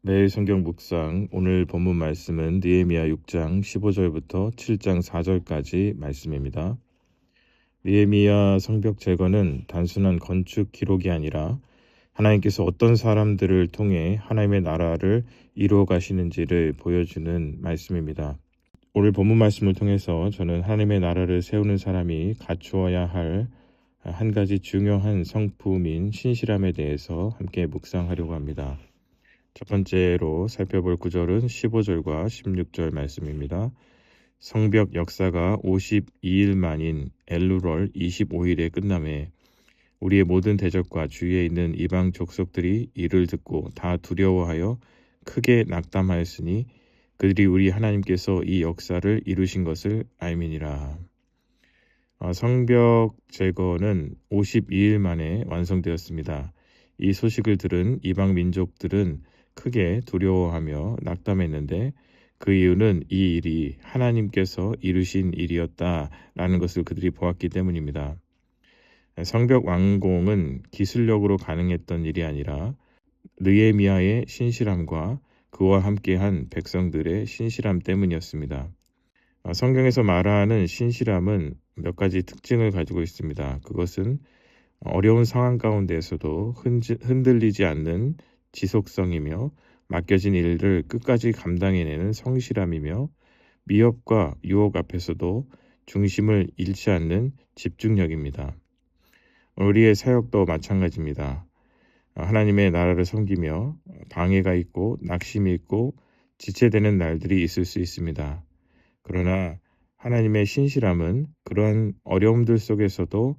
매일 성경 묵상, 오늘 본문 말씀은 느헤미야 6장 15절부터 7장 4절까지 말씀입니다. 느헤미야 성벽 재건은 단순한 건축 기록이 아니라 하나님께서 어떤 사람들을 통해 하나님의 나라를 이루어 가시는지를 보여주는 말씀입니다. 오늘 본문 말씀을 통해서 저는 하나님의 나라를 세우는 사람이 갖추어야 할 한 가지 중요한 성품인 신실함에 대해서 함께 묵상하려고 합니다. 첫 번째로 살펴볼 구절은 15절과 16절 말씀입니다. 성벽 역사가 52일 만인 엘루럴 25일에 끝남에 우리의 모든 대적과 주위에 있는 이방 족속들이 이를 듣고 다 두려워하여 크게 낙담하였으니 그들이 우리 하나님께서 이 역사를 이루신 것을 알미니라. 성벽 제거는 52일 만에 완성되었습니다. 이 소식을 들은 이방 민족들은 크게 두려워하며 낙담했는데 그 이유는 이 일이 하나님께서 이루신 일이었다라는 것을 그들이 보았기 때문입니다. 성벽 완공은 기술력으로 가능했던 일이 아니라 느헤미야의 신실함과 그와 함께한 백성들의 신실함 때문이었습니다. 성경에서 말하는 신실함은 몇 가지 특징을 가지고 있습니다. 그것은 어려운 상황 가운데에서도 흔들리지 않는 지속성이며 맡겨진 일을 끝까지 감당해내는 성실함이며 미혹과 유혹 앞에서도 중심을 잃지 않는 집중력입니다. 우리의 사역도 마찬가지입니다. 하나님의 나라를 섬기며 방해가 있고 낙심이 있고 지체되는 날들이 있을 수 있습니다. 그러나 하나님의 신실함은 그러한 어려움들 속에서도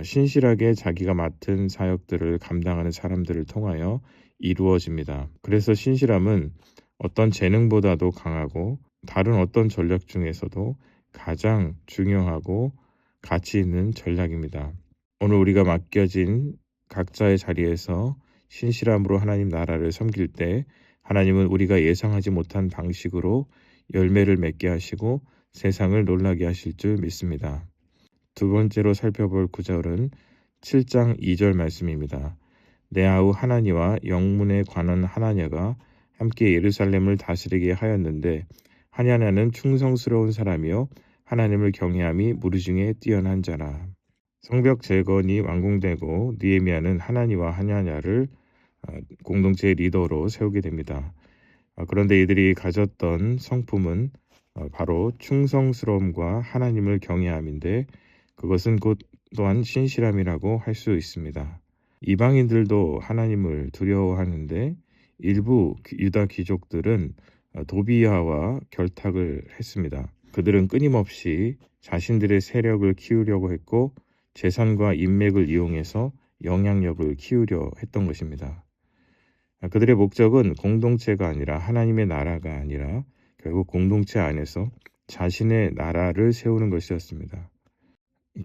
신실하게 자기가 맡은 사역들을 감당하는 사람들을 통하여 이루어집니다. 그래서 신실함은 어떤 재능보다도 강하고 다른 어떤 전략 중에서도 가장 중요하고 가치 있는 전략입니다. 오늘 우리가 맡겨진 각자의 자리에서 신실함으로 하나님 나라를 섬길 때 하나님은 우리가 예상하지 못한 방식으로 열매를 맺게 하시고 세상을 놀라게 하실 줄 믿습니다. 두 번째로 살펴볼 구절은 7장 2절 말씀입니다. 내 아우 하나니와 영문에 관한 하나냐가 함께 예루살렘을 다스리게 하였는데 하냐냐는 충성스러운 사람이요 하나님을 경외함이 무리중에 뛰어난 자라. 성벽 재건이 완공되고 느헤미야는 하나니와 하냐냐를 공동체의 리더로 세우게 됩니다. 그런데 이들이 가졌던 성품은 바로 충성스러움과 하나님을 경외함인데 그것은 곧 또한 신실함이라고 할 수 있습니다. 이방인들도 하나님을 두려워하는데 일부 유다 귀족들은 도비야와 결탁을 했습니다. 그들은 끊임없이 자신들의 세력을 키우려고 했고 재산과 인맥을 이용해서 영향력을 키우려 했던 것입니다. 그들의 목적은 공동체가 아니라 하나님의 나라가 아니라 결국 공동체 안에서 자신의 나라를 세우는 것이었습니다.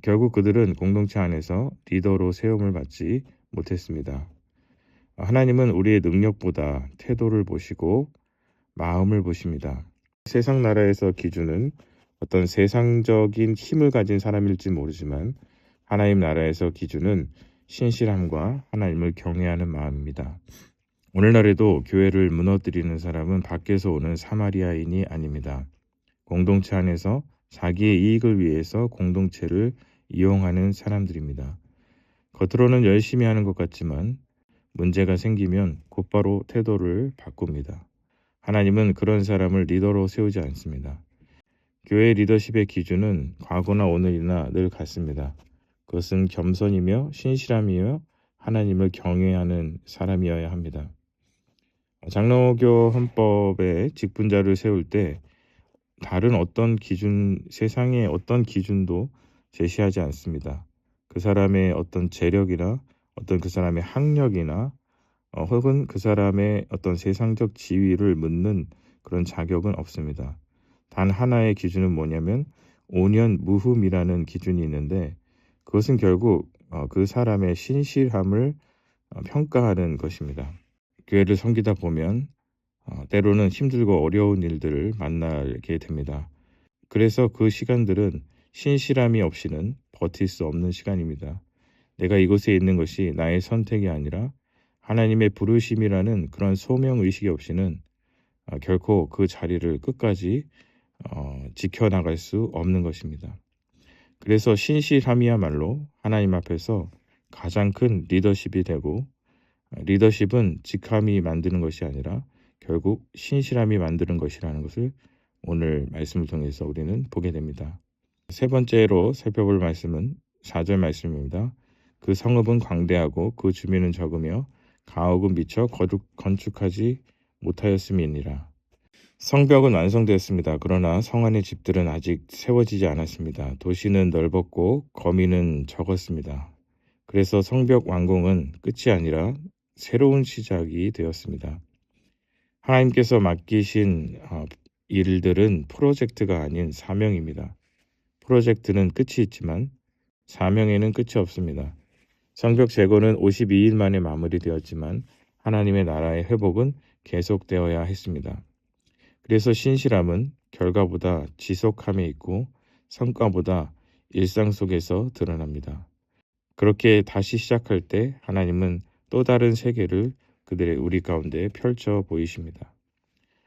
결국 그들은 공동체 안에서 리더로 세움을 받지 못했습니다. 하나님은 우리의 능력보다 태도를 보시고 마음을 보십니다. 세상 나라에서 기준은 어떤 세상적인 힘을 가진 사람일지 모르지만 하나님 나라에서 기준은 신실함과 하나님을 경외하는 마음입니다. 오늘날에도 교회를 무너뜨리는 사람은 밖에서 오는 사마리아인이 아닙니다. 공동체 안에서 자기의 이익을 위해서 공동체를 이용하는 사람들입니다. 겉으로는 열심히 하는 것 같지만 문제가 생기면 곧바로 태도를 바꿉니다. 하나님은 그런 사람을 리더로 세우지 않습니다. 교회 리더십의 기준은 과거나 오늘이나 늘 같습니다. 그것은 겸손이며 신실함이며 하나님을 경외하는 사람이어야 합니다. 장로교 헌법에 직분자를 세울 때 다른 어떤 기준, 세상의 어떤 기준도 제시하지 않습니다. 그 사람의 어떤 재력이나 어떤 그 사람의 학력이나 혹은 그 사람의 어떤 세상적 지위를 묻는 그런 자격은 없습니다. 단 하나의 기준은 뭐냐면 5년 무흠이라는 기준이 있는데 그것은 결국 그 사람의 신실함을 평가하는 것입니다. 교회를 섬기다 보면 때로는 힘들고 어려운 일들을 만나게 됩니다. 그래서 그 시간들은 신실함이 없이는 버틸 수 없는 시간입니다. 내가 이곳에 있는 것이 나의 선택이 아니라 하나님의 부르심이라는 그런 소명의식이 없이는 결코 그 자리를 끝까지 지켜나갈 수 없는 것입니다. 그래서 신실함이야말로 하나님 앞에서 가장 큰 리더십이 되고, 리더십은 직함이 만드는 것이 아니라 결국 신실함이 만드는 것이라는 것을 오늘 말씀을 통해서 우리는 보게 됩니다. 세 번째로 살펴볼 말씀은 4절 말씀입니다. 그 성읍은 광대하고 그 주민은 적으며 가옥은 미처 건축하지 못하였음이니라. 성벽은 완성되었습니다. 그러나 성 안의 집들은 아직 세워지지 않았습니다. 도시는 넓었고 거민은 적었습니다. 그래서 성벽 완공은 끝이 아니라 새로운 시작이 되었습니다. 하나님께서 맡기신 일들은 프로젝트가 아닌 사명입니다. 프로젝트는 끝이 있지만 사명에는 끝이 없습니다. 성벽 재건은 52일 만에 마무리되었지만 하나님의 나라의 회복은 계속되어야 했습니다. 그래서 신실함은 결과보다 지속함에 있고 성과보다 일상 속에서 드러납니다. 그렇게 다시 시작할 때 하나님은 또 다른 세계를 우리 가운데 펼쳐 보이십니다.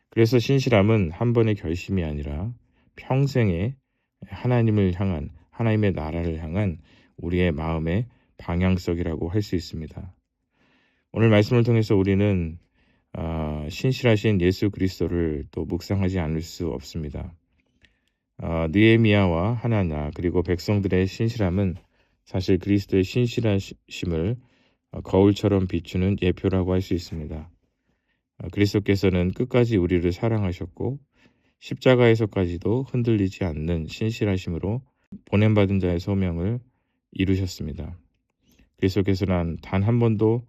그래서 신실함은 한 번의 결심이 아니라 평생의 하나님을 향한, 하나님의 나라를 향한 우리의 마음의 방향성이라고 할 수 있습니다. 오늘 말씀을 통해서 우리는 신실하신 예수 그리스도를 또 묵상하지 않을 수 없습니다. 느헤미야와 하나냐 그리고 백성들의 신실함은 사실 그리스도의 신실하심을 거울처럼 비추는 예표라고 할 수 있습니다. 그리스도께서는 끝까지 우리를 사랑하셨고 십자가에서까지도 흔들리지 않는 신실하심으로 보냄받은 자의 소명을 이루셨습니다. 그리스도께서는 단 한 번도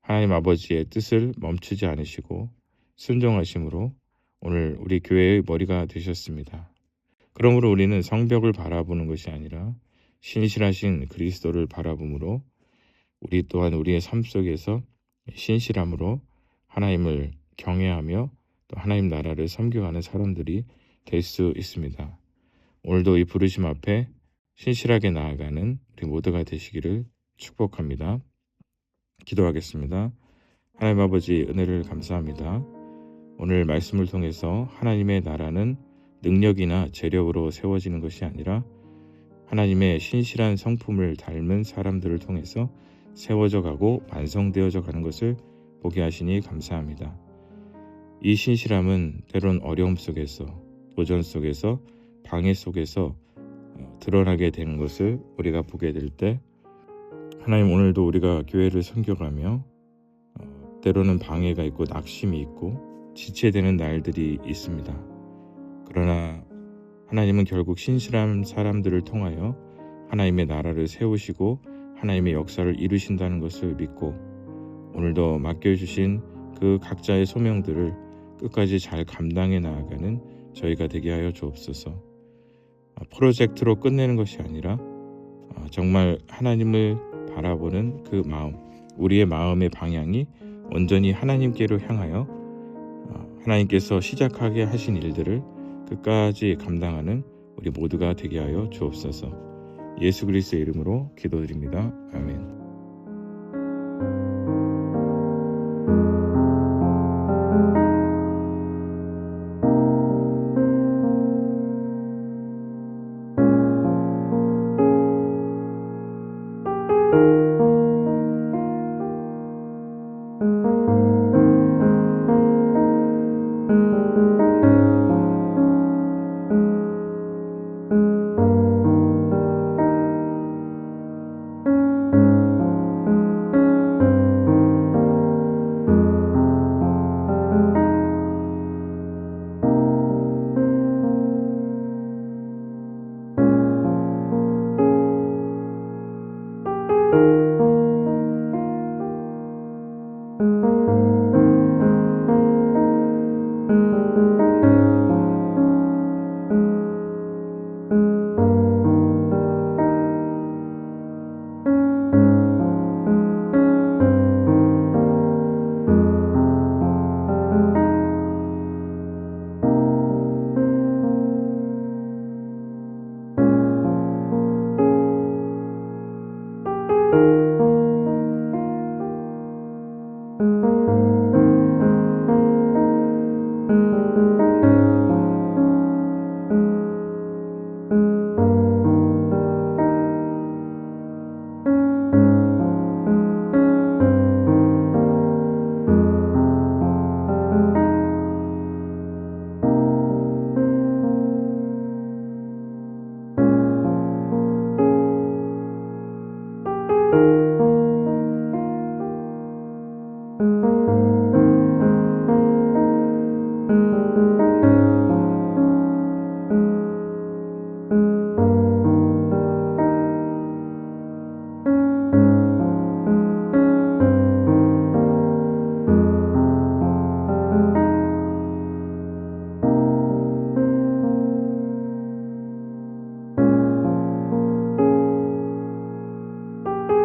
하나님 아버지의 뜻을 멈추지 않으시고 순종하심으로 오늘 우리 교회의 머리가 되셨습니다. 그러므로 우리는 성벽을 바라보는 것이 아니라 신실하신 그리스도를 바라보므로 우리 또한 우리의 삶 속에서 신실함으로 하나님을 경외하며 또 하나님 나라를 섬겨가는 사람들이 될 수 있습니다. 오늘도 이 부르심 앞에 신실하게 나아가는 우리 모두가 되시기를 축복합니다. 기도하겠습니다. 하나님 아버지 은혜를 감사합니다. 오늘 말씀을 통해서 하나님의 나라는 능력이나 재력으로 세워지는 것이 아니라 하나님의 신실한 성품을 닮은 사람들을 통해서 세워져 가고 완성되어져 가는 것을 보게 하시니 감사합니다. 이 신실함은 때론 어려움 속에서, 도전 속에서, 방해 속에서 드러나게 되는 것을 우리가 보게 될 때 하나님 오늘도 우리가 교회를 섬겨가며 때로는 방해가 있고 낙심이 있고 지체되는 날들이 있습니다. 그러나 하나님은 결국 신실한 사람들을 통하여 하나님의 나라를 세우시고 하나님의 역사를 이루신다는 것을 믿고 오늘도 맡겨주신 그 각자의 소명들을 끝까지 잘 감당해 나아가는 저희가 되게 하여 주옵소서. 프로젝트로 끝내는 것이 아니라 정말 하나님을 바라보는 그 마음, 우리의 마음의 방향이 온전히 하나님께로 향하여 하나님께서 시작하게 하신 일들을 끝까지 감당하는 우리 모두가 되게 하여 주옵소서. 예수 그리스도의 이름으로 기도드립니다. 아멘.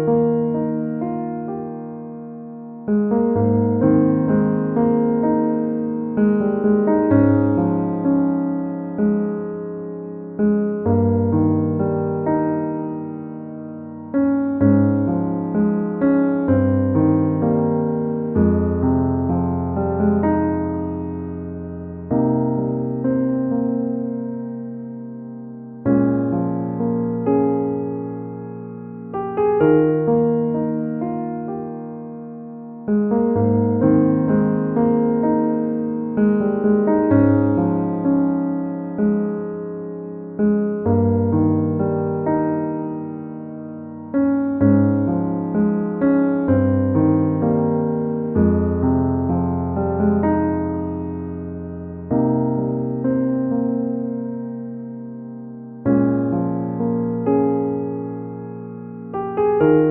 you. you.